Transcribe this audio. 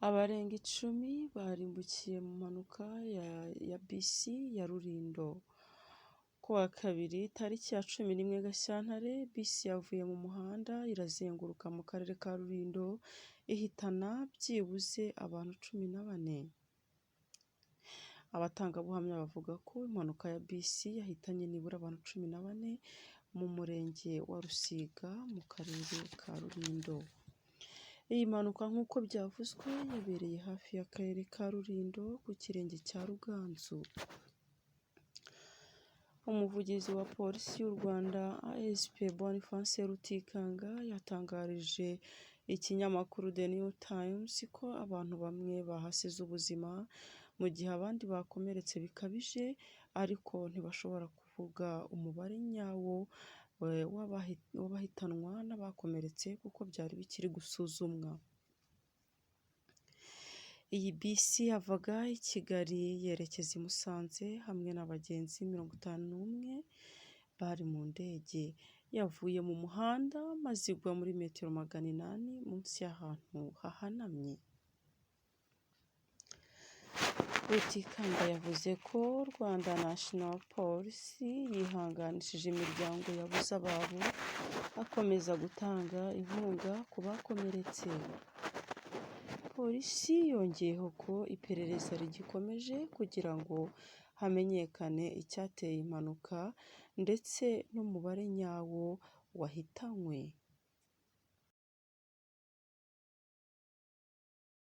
Abarenga 10 barimbukiye mu mpanuka ya bisi ya Rulindo. Ku wa kabiri tariki ya 11 Gashyantare, bisi yavuye mu muhanda irazenguruka mu karere ka Rulindo ihitana byibuze abantu 14. Abatangabuhamya bavuga ko impanuka ya bisi yahitanye nibura abantu 14 mu murenge wa Rusiga mu karere ka Rulindo. Iyi mpanuka nk'uko byavuzwe yabereye hafi y'akarere ka Rulindo ku kirenge cya Ruganzu. Umuvugizi wa polisi y'u Rwanda ASP Boniface Rutikanga yatangarije ikinyamakuru The New Times ko abantu bamwe bahasize ubuzima mu gihe abandi bakomeretse bikabije, ariko ntibashobora kuvuga umubare nyawo w'abahitanwa n'abakomeretse kuko byari bikiri gusuzumwa. Iyi bisi yavaga i Kigali yerekeza i Musanze hamwe n'abagenzi 51 bari mu ndege. Yavuye mu muhanda maze igwa muri metero 800 munsi y'ahantu hahanamye. Rutikanga yavuze ko Rwanda National Police yihanganishije imiryango yabuze ababo, akomeza gutanga inkunga ku bakomeretse. Polisi yongeyeho ko iperereza rigikomeje kugira ngo hamenyekane icyateye impanuka ndetse n'umubare nyawo wahitanywe.